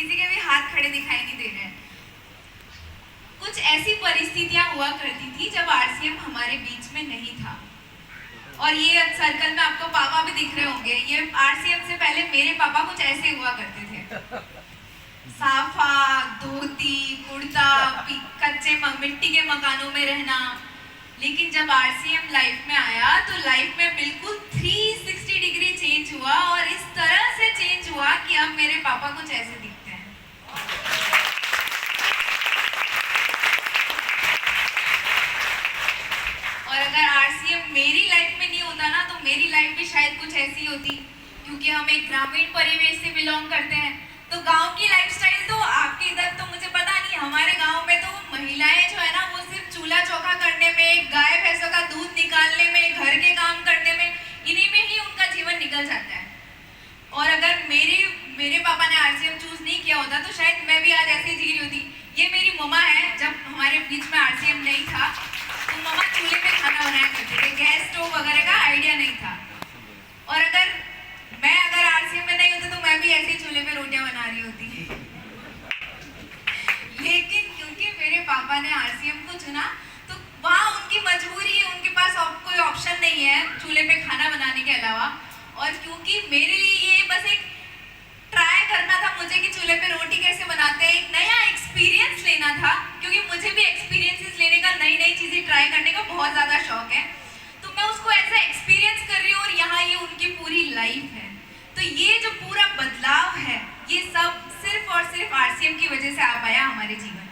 किसी के भी हाथ खड़े दिखाई नहीं दे रहे हैं। कुछ ऐसी परिस्थितियां हुआ करती थी जब आरसीएम हमारे बीच में नहीं था। और ये सर्कल में आपको पापा भी दिख रहे होंगे। ये आरसीएम से पहले मेरे पापा कुछ ऐसे हुआ करते थे। साफा, धोती, कुर्ता, कच्चे मिट्टी के मकानों में रहना। लेकिन जब आरसीएम लाइफ में आया तो लाइफ में बिल्कुल 360 डिग्री चेंज हुआ और इस तरह से चेंज हुआ कि अब मेरे पापा कुछ ऐसे दिखते हैं। और अगर आरसीएम मेरी लाइफ में नहीं होता ना तो मेरी लाइफ भी शायद कुछ ऐसी होती, क्योंकि हम एक ग्रामीण परिवेश से बिलोंग करते हैं। तो गांव की लाइफस्टाइल तो आपके इधर तो मुझे पता नहीं, हमारे गांव में तो महिलाएं जो है ना वो सिर्फ चूल्हा चौका करने में, गाय भैंसों का दूध निकालने में, घर के काम करने में, इन्हीं में ही उनका जीवन निकल जाता है। और अगर मेरे पापा ने आरसीएम चूज नहीं किया होता तो शायद मैं भी आज ऐसे जी रही होती। ये मेरी मम्मा है। जब हमारे बीच में आरसीएम नहीं था तो मम्मा चूल्हे पे खाना बनाया करते थे, गैस स्टोव वगैरह का आइडिया नहीं था। और अगर आरसीएम में नहीं होता तो मैं भी ऐसे ही चूल्हे पे रोटियां बना रही होती। लेकिन क्योंकि मेरे पापा ने आरसीएम को चुना तो वहाँ उनकी मजबूरी है, उनके पास कोई ऑप्शन नहीं है चूल्हे पे खाना बनाने के अलावा। और क्योंकि मेरे लिए ये बस एक ट्राई करना था मुझे कि चूल्हे पे रोटी कैसे बनाते हैं, एक नया एक्सपीरियंस लेना था, क्योंकि मुझे भी एक्सपीरियंसेस लेने का, नई नई चीजें ट्राई करने का बहुत ज्यादा शौक है। तो मैं उसको ऐसा एक्सपीरियंस कर रही हूँ और यहाँ ये उनकी पूरी लाइफ है। तो ये जो पूरा बदलाव है ये सब सिर्फ और सिर्फ आरसीएम की वजह से आ पाया हमारे जीवन में।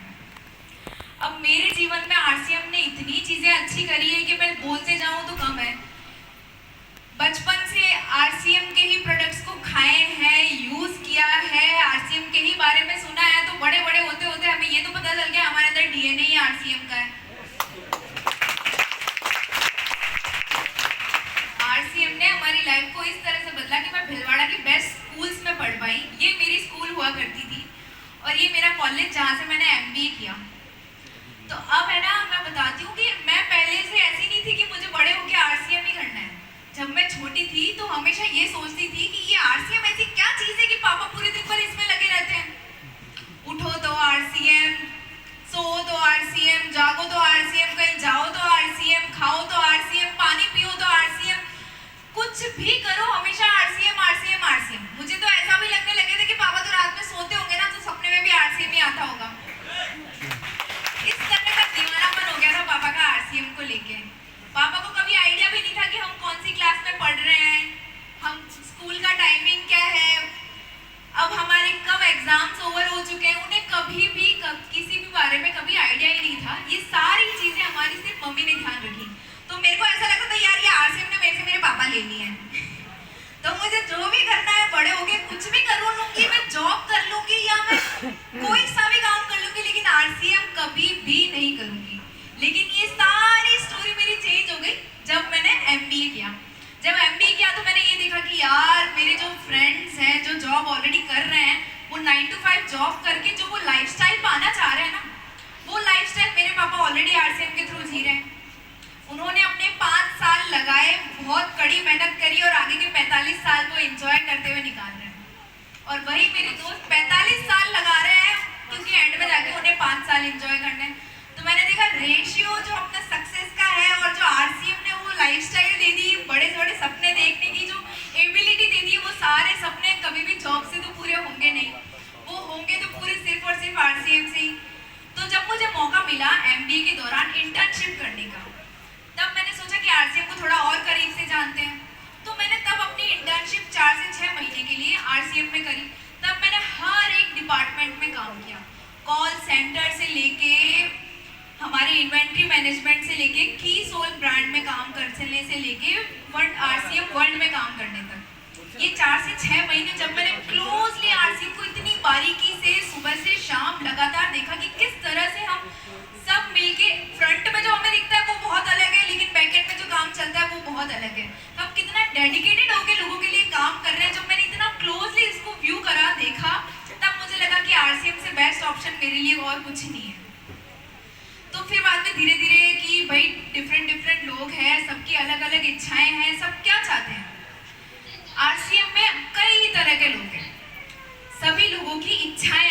अब मेरे जीवन में आरसीएम ने इतनी चीजें अच्छी करी है कि मैं बोलते जाऊं तो कम है। बचपन से आरसीएम के ही प्रोडक्ट्स को खाए हैं, यूज किया है, आरसीएम के ही बारे में सुना है। तो बड़े बड़े होते होते हमें ये तो पता चल गया हमारे अंदर डीएनए ही आरसीएम का है। आरसीएम ने हमारी लाइफ को इस तरह से बदला कि मैं भिलवाड़ा की बेस्ट स्कूल्स में पढ़ पाई। ये मेरी स्कूल हुआ करती थी और ये मेरा कॉलेज जहाँ से मैंने एमबीए किया। तो अब है ना, मैं बताती हूँ कि मैं पहले से ऐसी नहीं थी कि मुझे बड़े होकर आरसीएम ही करना है। जब मैं छोटी थी तो हमेशा ये सोचती थी कि ये आरसीएम ऐसी क्या चीज है कि पापा पूरे दिन भर इसमें लगे रहते हैं। उठो तो आरसीएम, सो तो आरसीएम, जागो तो आरसीएम, कहीं जाओ तो आरसीएम, खाओ तो आरसीएम, पानी पियो तो आरसीएम, कुछ भी करो हमेशा आरसीएम आरसीएम आरसीएम। मुझे तो ऐसा भी लगने लगे थे कि पापा तो रात में सोते होंगे ना तो सपने में भी आरसीएम ही आता होगा। इस तरह का दीवानापन हो गया था पापा का आरसीएम को लेके। पापा को कभी आइडिया भी नहीं था कि हम कौन सी क्लास में पढ़ रहे हैं, हम स्कूल का टाइमिंग क्या है, अब हमारे कब एग्जाम्स ओवर हो चुके हैं। उन्हें कभी भी किसी भी बारे में कभी आइडिया ही नहीं था। ये सारी चीजें हमारी सिर्फ मम्मी ने ध्यान रखी। तो मेरे को ऐसा लगता था यार ये आरसीएम ने मेरे से मेरे पापा ले लिए हैं। तो मुझे जो भी करना है बड़े हो गए कुछ भी कर लूंगी, मैं जॉब कर लूंगी या मैं कोई सा भी काम कर लूंगी, लेकिन आरसीएम कभी भी नहीं करूंगी। लेकिन ये सारी स्टोरी मेरी चेंज हो गई जब मैंने एमबीए किया। जब एमबीए किया तो मैंने ये देखा कि यार मेरे जो फ्रेंड्स हैं जो जॉब ऑलरेडी कर रहे हैं वो 9 to 5 जॉब करके जो वो लाइफस्टाइल पाना चाह रहे हैं ना, वो लाइफस्टाइल मेरे पापा ऑलरेडी आरसीएम के थ्रू जी रहे हैं। उन्होंने अपने 5 साल लगाए, बहुत कड़ी मेहनत करी और आगे के 45 साल को एंजॉय करते हुए निकाल रहे हैं। और वही मेरे दोस्त 45 साल लगा रहे हैं क्योंकि एंड में जाके उन्हें 5 साल एंजॉय करने हैं। तो मैंने देखा रेशियो जो अपने सक्सेस का है और जो आरसीएम ने वो लाइफस्टाइल दे दी, बड़े बड़े सपने देखने की जो एबिलिटी दे दी, वो सारे सपने कभी भी जॉब से तो पूरे होंगे नहीं, वो होंगे तो पूरे सिर्फ और सिर्फ आरसीएम से ही। तो जब मुझे मौका मिला एमबीए के दौरान इंटर्नशिप करने का, तब मैंने सोचा कि आरसीएम को थोड़ा और करीब से जानते हैं। तो मैंने तब अपनी इंटर्नशिप 4 से 6 महीने के लिए आरसीएम में करी। तब मैंने हर एक डिपार्टमेंट में काम किया, कॉल सेंटर से लेके हमारे इन्वेंट्री मैनेजमेंट से लेके की सोल ब्रांड में काम करने से लेके आरसीएम वर्ल्ड में काम करने तक। ये 4 से 6 महीने जब मैंने क्लोजली आरसीएम को इतनी बारीकी से सुबह से शाम लगातार देखा कि किस तरह से हम सब मिलके, फ्रंट में जो हमें दिखता है वो बहुत अलग है लेकिन बैकएंड में जो काम चलता है वो बहुत अलग है। हम कितना डेडिकेटेड होकर लोगों के लिए काम कर रहे हैं। जब मैंने इतना क्लोजली इसको व्यू करा, देखा, तब मुझे लगा कि आरसीएम से बेस्ट ऑप्शन मेरे लिए और कुछ नहीं है। तो फिर बाद में धीरे धीरे कि भाई डिफरेंट लोग हैं, सबकी अलग अलग इच्छाएं हैं, सब क्या चाहते हैं। आरसीएम में कई तरह के लोग हैं, सभी लोगों की इच्छाएं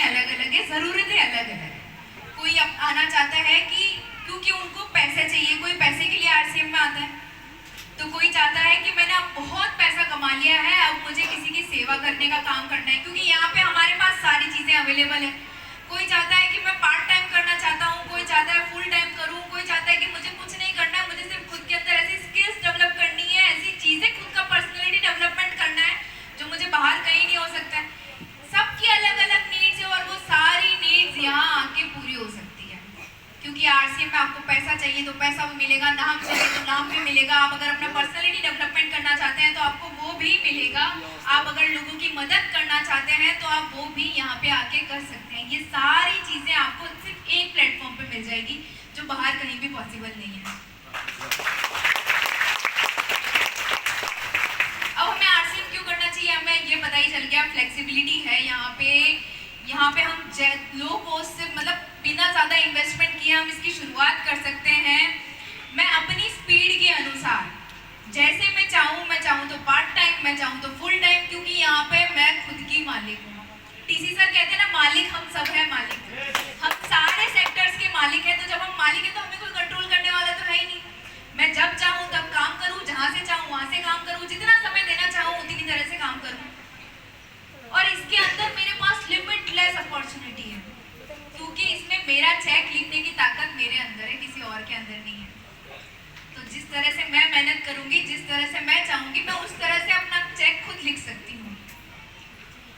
करने का काम करना है, क्योंकि यहाँ पे हमारे पास सारी चीज़ें अवेलेबल है। कोई चाहता है कि मैं पार्ट टाइम करना चाहता हूँ, कोई चाहता है फुल टाइम करूँ, कोई चाहता है कि मुझे कुछ नहीं करना है, मुझे सिर्फ खुद के अंदर ऐसी स्किल्स डेवलप करनी है, ऐसी चीज़ें, खुद का पर्सनैलिटी डेवलपमेंट करना है जो मुझे बाहर कहीं नहीं हो सकता है। सबकी अलग अलग नीड्स है और वो सारी नीड्स यहाँ आके पूरी हो सकती है, क्योंकि आरसीएम में आपको पैसा चाहिए तो पैसा भी मिलेगा, नाम चाहिए तो नाम भी मिलेगा। आप अगर अपना पर्सनैलिटी डेवलपमेंट करना चाहते हैं तो आपको वो भी मिलेगा। आप अगर लोगों की मदद करना चाहते हैं तो आप वो भी यहाँ पे आके कर सकते हैं। ये सारी चीज़ें आपको सिर्फ एक प्लेटफॉर्म पे मिल जाएगी जो बाहर कहीं भी पॉसिबल नहीं है। अब हमें आरसीएम क्यों करना चाहिए, हमें ये पता ही चल गया, फ्लेक्सिबिलिटी है यहाँ पे हम लो कॉस्ट से, मतलब बिना ज़्यादा इन्वेस्टमेंट किए हम इसकी शुरुआत कर सकते हैं। मैं अपनी स्पीड के अनुसार जैसे मैं चाहूँ तो पार्ट टाइम, मैं चाहूँ तो फुल टाइम, क्योंकि यहाँ पे मैं खुद की मालिक हूँ। टीसी सर कहते हैं ना, मालिक हम सब है मालिक, हम सारे सेक्टर्स के मालिक हैं। तो जब हम मालिक हैं तो हमें कोई कंट्रोल करने वाला तो है ही नहीं। मैं जब चाहूँ तब काम करूँ, जहाँ से चाहूँ वहाँ से काम करूँ, जितना समय देना चाहूँ उतनी तरह से काम करूँ, और इसके अंदर मेरे पास लिमिटलेस अपॉर्चुनिटी है, क्योंकि इसमें मेरा चेक लिखने की ताकत मेरे अंदर है, किसी और के अंदर नहीं है। तो जिस तरह से मैं मेहनत करूंगी, जिस तरह से मैं चाहूंगी, मैं उस तरह से अपना चेक खुद लिख सकती हूँ,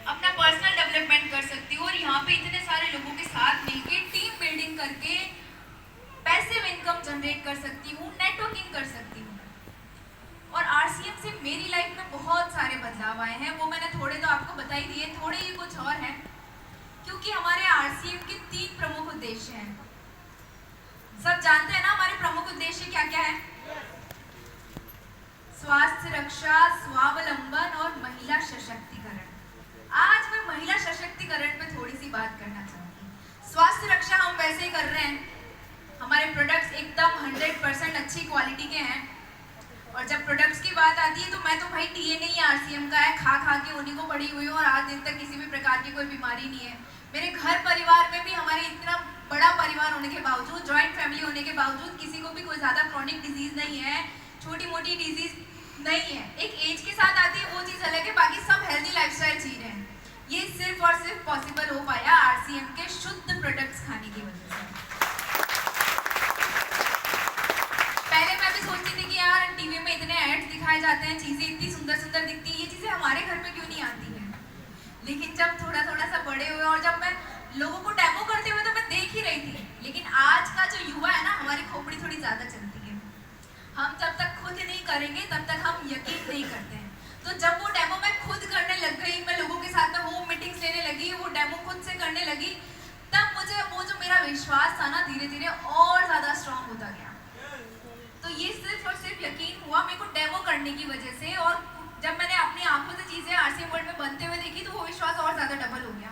अपना पर्सनल डेवलपमेंट कर सकती हूँ, और यहाँ पे इतने सारे लोगों के साथ मिलके टीम बिल्डिंग करके पैसिव इनकम जनरेट कर सकती हूँ, नेटवर्किंग कर सकती हूँ। और आरसीएम से मेरी लाइफ में बहुत सारे बदलाव आए हैं, वो मैंने थोड़े तो आपको बता ही दिए, थोड़े ही कुछ और हैं, क्योंकि हमारे आरसीएम के 3 प्रमुख उद्देश्य हैं। सब जानते हैं ना हमारे प्रमुख उद्देश्य क्या क्या है? स्वास्थ्य रक्षा, स्वावलंबन और महिला सशक्तिकरण। आज मैं महिला सशक्तिकरण पे थोड़ी सी बात करना चाहूंगी। स्वास्थ्य रक्षा हम वैसे ही कर रहे हैं, हमारे प्रोडक्ट्स एकदम 100% अच्छी क्वालिटी के हैं, और जब प्रोडक्ट्स की बात आती है तो मैं तो भाई डीएनए ही आरसीएम का है, खा खा के उन्हीं को पड़ी हुई हूँ, और आज दिन तक किसी भी प्रकार की कोई बीमारी नहीं है। मेरे घर परिवार में भी हमारे इतना बड़ा परिवार होने के बावजूद, जॉइंट फैमिली होने के बावजूद, किसी को भी कोई ज़्यादा क्रॉनिक डिजीज नहीं है, छोटी मोटी डिजीज नहीं है। एक एज के साथ आती है वो चीज़ अलग है, बाकी सब हेल्दी लाइफस्टाइल जी रहे हैं। ये सिर्फ और सिर्फ पॉसिबल हो पाया आरसीएम के शुद्ध प्रोडक्ट्स खाने की वजह से। पहले मैं भी सोचती थी कि यार टीवी में इतने एड्स दिखाए जाते हैं, चीज़ें इतनी सुंदर सुंदर दिखती हैं, ये चीज़ें हमारे घर में क्यों नहीं आती हैं। लेकिन जब थोड़ा थोड़ा सा बड़े हुए और जब मैं लोगों को डेमो करते हुए तो मैं देख ही रही थी, लेकिन आज का जो युवा है ना, हमारी खोपड़ी थोड़ी ज़्यादा चलती है। हम जब तक खुद नहीं करेंगे तब तक हम यकीन नहीं करते हैं। तो जब वो डेमो मैं खुद करने लग गई, मैं लोगों के साथ में होम मीटिंग्स लेने लगी, वो डेमो खुद से करने लगी, तब मुझे वो जो मेरा विश्वास था ना, धीरे धीरे और ज़्यादा स्ट्रांग होता गया। तो ये सिर्फ और सिर्फ यकीन हुआ मेरे को डेमो करने की वजह से, और जब मैंने अपनी आंखों से चीज़ें आरसीएम वर्ल्ड में बनते हुए देखी तो वो विश्वास और ज़्यादा डबल हो गया।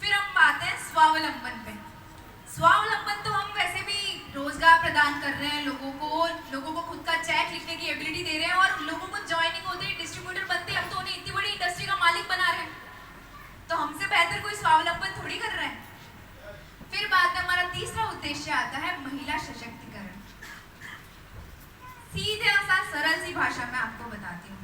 फिर हम आते हैं स्वावलंबन पे। स्वावलंबन तो हम वैसे भी रोजगार प्रदान कर रहे हैं लोगों को खुद का चेक लिखने की एबिलिटी दे रहे हैं, और लोगों को ज्वाइनिंग होते हैं, डिस्ट्रीब्यूटर बनते हैं, हम तो उन्हें इतनी बड़ी इंडस्ट्री का मालिक बना रहे हैं, तो हमसे बेहतर कोई स्वावलंबन थोड़ी कर रहा है। फिर बाद में हमारा तीसरा उद्देश्य आता है महिला सशक्तिकरण। सीधे सा सरल सी भाषा में आपको बताती हूँ।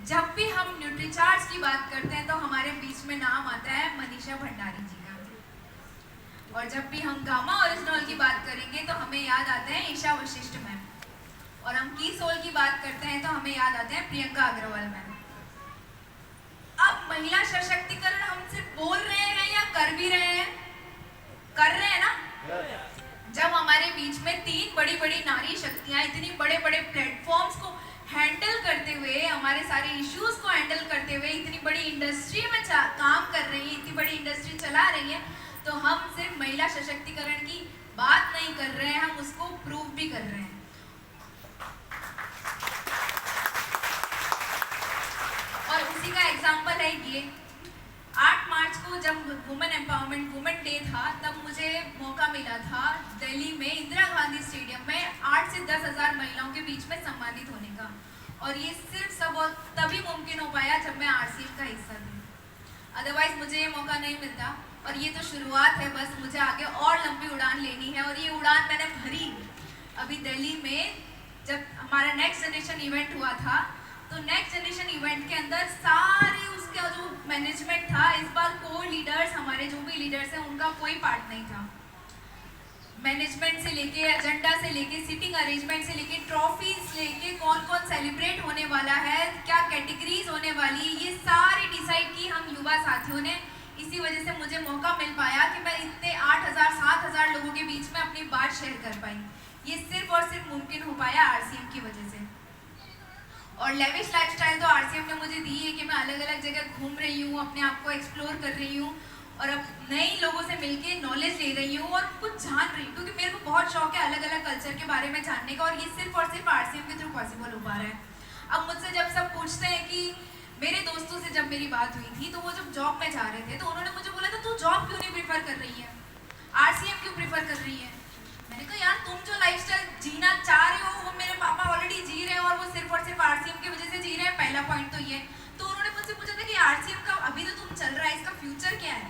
जब भी हम न्यूट्रीचार्ज की बात करते हैं तो हमारे बीच में नाम आता है मनीषा भंडारी जी का, और जब भी हम गामा ओरिजिनल की बात करेंगे तो हमें याद आते हैं ईशा वशिष्ठ मैम, और हम की सोल की बात करते हैं तो हमें याद आते हैं प्रियंका अग्रवाल मैम। अब महिला सशक्तिकरण हम सिर्फ बोल रहे हैं या कर भी रहे हैं? कर रहे हैं ना। जब हमारे बीच में 3 बड़ी बड़ी नारी शक्तियां इतनी बड़े बड़े प्लेटफॉर्म्स को हैंडल करते हुए, हमारे सारे इश्यूज को हैंडल करते हुए इतनी बड़ी इंडस्ट्री में काम कर रही है, इतनी बड़ी इंडस्ट्री चला रही है, तो हम सिर्फ महिला सशक्तिकरण की बात नहीं कर रहे हैं, हम उसको प्रूव भी कर रहे हैं। और उसी का एग्जाम्पल है ये, 8 मार्च को जब वुमेन एम्पावरमेंट वुमेन डे था, तब मुझे मौका मिला था दिल्ली में इंदिरा गांधी स्टेडियम में 8 से 10,000 महिलाओं के बीच में सम्मानित होने का, और ये सिर्फ सब तभी मुमकिन हो पाया जब मैं आरसीएम का हिस्सा थी, अदरवाइज मुझे ये मौका नहीं मिलता। और ये तो शुरुआत है, बस मुझे आगे और लंबी उड़ान लेनी है, और ये उड़ान मैंने भरी अभी दिल्ली में। जब हमारा नेक्स्ट जनरेशन इवेंट हुआ था, तो नेक्स्ट जनरेशन इवेंट के अंदर सारे उस मैनेजमेंट था, इस बार कोर लीडर्स, हमारे जो भी लीडर्स हैं उनका कोई पार्ट नहीं था। मैनेजमेंट से लेके, एजेंडा से लेके, सीटिंग अरेंजमेंट से लेके, ट्रॉफीज लेके, कौन कौन सेलिब्रेट होने वाला है, क्या कैटेगरीज होने वाली, ये सारी डिसाइड की हम युवा साथियों ने। इसी वजह से मुझे मौका मिल पाया कि मैं इतने 8,000 7,000 लोगों के बीच में अपनी बात शेयर कर पाई। ये सिर्फ और सिर्फ मुमकिन हो पाया आरसीएम की वजह से। और लेविश लाइफस्टाइल तो आरसीएम ने मुझे दी है कि मैं अलग अलग जगह घूम रही हूँ, अपने आप को एक्सप्लोर कर रही हूँ और अब नए लोगों से मिलके नॉलेज ले रही हूँ और कुछ जान रही हूँ, क्योंकि मेरे को बहुत शौक है अलग अलग कल्चर के बारे में जानने का, और ये सिर्फ और सिर्फ आरसीएम के थ्रू पॉसिबल हो पा रहा है। अब मुझसे जब सब पूछते हैं कि मेरे दोस्तों से जब मेरी बात हुई थी तो वो जब जॉब में जा रहे थे तो उन्होंने मुझे बोला था तू जॉब क्यों नहीं प्रीफर कर रही है, आरसीएम क्यों प्रीफर कर रही है। मैंने कहा यार तुम जो लाइफस्टाइल जीना चाह रहे हो वो मेरे पापा ऑलरेडी जी रहे हैं और वो सिर्फ और सिर्फ आरसीएम की वजह से जी रहे हैं, पहला पॉइंट तो ये। तो उन्होंने मुझसे पूछा था कि आरसीएम का अभी तो तुम चल रहा है, इसका फ्यूचर क्या है,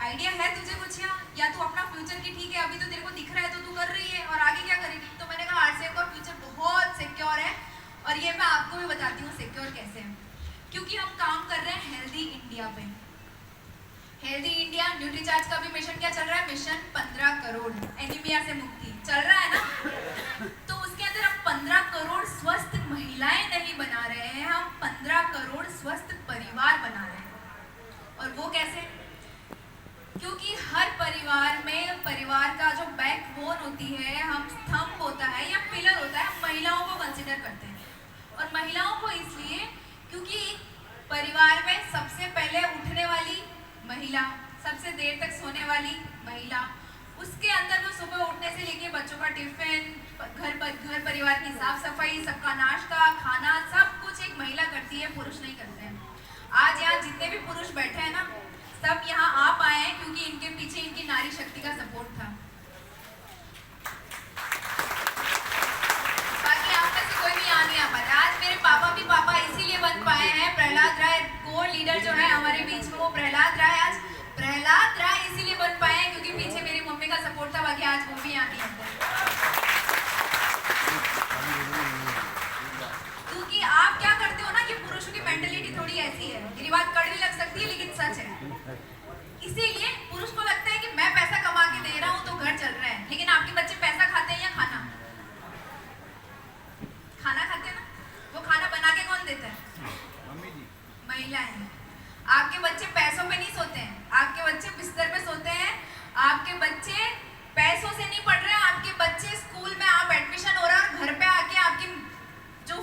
आइडिया है तुझे कुछ, या तू अपना फ्यूचर की ठीक है अभी तो तेरे को दिख रहा है तो तू कर रही है और आगे क्या करेगी। तो मैंने कहा आरसीएम का फ्यूचर बहुत सिक्योर है और ये मैं आपको भी बताती हूँ सिक्योर कैसे है, क्योंकि हम काम कर रहे हैं हेल्दी इंडिया पे। हेल्दी इंडिया न्यूट्रीचार्ज का भी मिशन क्या चल रहा है, मिशन 15 करोड़ एनीमिया से मुक्ति चल रहा है ना। तो उसके अंदर हम 15 करोड़ स्वस्थ महिलाएं नहीं बना रहे हैं, हम 15 करोड़ स्वस्थ परिवार बना रहे हैं। और वो कैसे, क्योंकि हर परिवार में परिवार का जो बैकबोन होती है, हम स्तंभ होता है या पिलर होता है, हम महिलाओं को कंसिडर करते हैं। और महिलाओं को इसलिए क्योंकि परिवार में सबसे पहले उठने वाली महिला, सबसे देर तक सोने वाली महिला, उसके अंदर वो सुबह उठने से लेके बच्चों का टिफिन, घर परिवार की साफ सफाई, सबका नाश्ता खाना सब कुछ एक महिला करती है, पुरुष नहीं करते हैं। आज यहाँ जितने भी पुरुष बैठे हैं ना, सब यहाँ आ पाए हैं क्योंकि इनके पीछे इनकी नारी शक्ति का सपोर्ट था। बाकी आप में से कोई भी यहाँ नहीं आ पाता। आज मेरे पापा भी पापा इसीलिए बन पाए हैं। प्रहलाद राय कोर लीडर जो है हमारे बीच में, वो प्रहलाद राय आज प्रहलाद राय इसीलिए बन पाए हैं क्योंकि पीछे मेरी मम्मी का सपोर्ट था, बाकी आज वो भी यहाँ नहीं आते। क्योंकि आप क्या करते हो ना कि पुरुषों की मेंटलिटी थोड़ी ऐसी है, मेरी बात कड़वी लग सकती है लेकिन सच है। इसीलिए पुरुष को लगता है कि मैं पैसा कमा के दे रहा हूँ तो घर चल रहा है, लेकिन आपके बच्चे पैसा खाते हैं या खाना खाते हैं ना, वो खाना बना के कौन देता है, महिलाएं। आपके बच्चे पैसों पे नहीं सोते हैं, आपके बच्चे बिस्तर पे सोते हैं, आपके बच्चे पैसों से नहीं पढ़ रहे हैं, आपके बच्चे स्कूल में आप एडमिशन हो रहा है और घर पे आके आपकी जो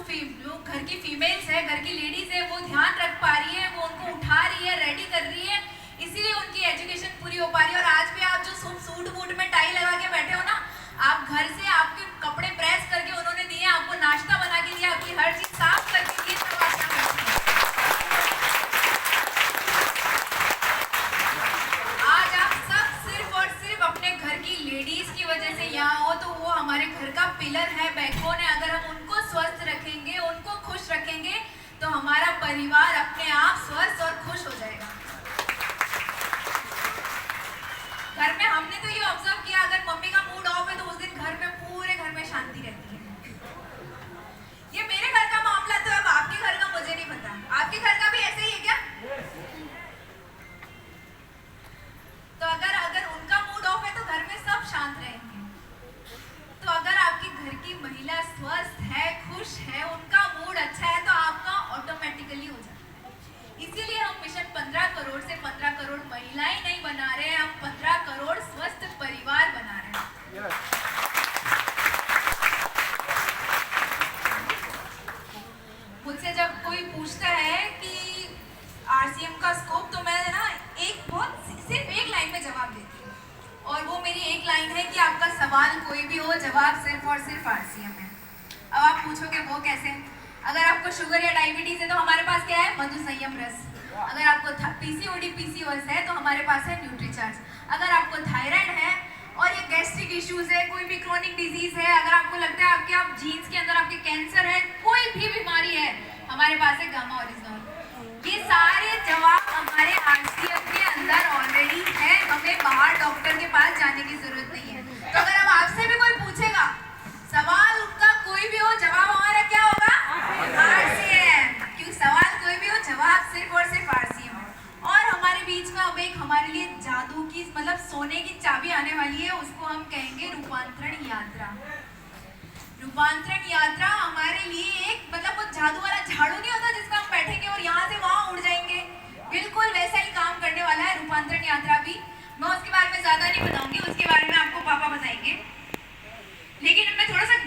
घर की फीमेल्स है, घर की लेडीज है, वो ध्यान रख पा रही है, वो उनको उठा रही है, रेडी कर रही है, इसीलिए उनकी एजुकेशन पूरी हो पा रही है। और आज भी आप जो सूट बूट में टाई लगा के बैठे हो ना, आप घर से आपके कपड़े प्रेस करके उन्होंने दिए, आपको नाश्ता बना के दिया, आपकी हर चीज साफ करके दी, सब आप क्या करते हैं। आज आप सब सिर्फ और सिर्फ अपने घर की लेडीज की वजह से यहाँ हो, तो वो हमारे घर का पिलर है, बैकबोन है। अगर हम उनको स्वस्थ रखेंगे, उनको खुश रखेंगे, तो हमारा परिवार अपने आप स्वस्थ और खुश हो जाएगा। घर में हमने तो ये ऑब्जर्व किया, अगर मम्मी का मूड ऑफ है तो उस दिन घर में पूरे घर में शांति रहती है। ये मेरे घर का मामला, तो अब आपके घर का मुझे नहीं पता, आपके घर का भी ऐसे ही है क्या? तो अगर उनका मूड ऑफ है तो घर में सब शांत रहेंगे। तो अगर आपकी घर की महिला स्वस्थ है, खुश है, उनका मूड अच्छा है, तो आपका ऑटोमेटिकली हो जाता है। इसीलिए हम मिशन 15 करोड़ से 15 करोड़ महिलाएं नहीं बना रहे हैं, हम 15 करोड़ स्वस्थ परिवार बना रहे हैं। मुझसे जब कोई पूछता है कि आरसीएम का स्कोप, तो मैं ना सिर्फ एक लाइन में जवाब देती हूँ, और वो मेरी एक लाइन है कि आपका सवाल कोई भी हो, जवाब सिर्फ और सिर्फ आरसीएम है। अब आप पूछोगे वो कैसे? अगर आपको शुगर या डायबिटीज है तो हमारे पास क्या है, मधु संयम रस। अगर आपको पीसीओडी पीसीओएस है तो हमारे पास है न्यूट्रीचार्ज। अगर आपको थायराइड है और ये गैस्ट्रिक इश्यूज है, कोई भी क्रोनिक डिजीज है, अगर आपको लगता है आपके आप जीन्स के अंदर आपके कैंसर है, कोई भी बीमारी है, हमारे पास है गामा ओरिजिनल। ये सारे जवाब हमारे आरसीएम के अंदर ऑलरेडी है, हमें बाहर डॉक्टर के पास जाने की जरूरत नहीं है। तो अगर अब आपसे भी कोई पूछेगा, सवाल उनका कोई भी हो, जवाब हमारा क्या होगा, आरसीएम। क्योंकि सवाल कोई भी हो, जवाब सिर्फ और सिर्फ आरसीएम है। आने वाली है उसको हम कहेंगे रूपांतरण यात्रा। रूपांतरण यात्रा हमारे लिए एक मतलब वो जादू वाला झाड़ू नहीं होता जिसका हम बैठेंगे और यहाँ से वहां उड़ जाएंगे, बिल्कुल वैसा ही काम करने वाला है रूपांतरण यात्रा भी। मैं उसके बारे में ज्यादा नहीं बताऊंगी, उसके बारे में आपको पापा बताएंगे, लेकिन मैं थोड़ा सा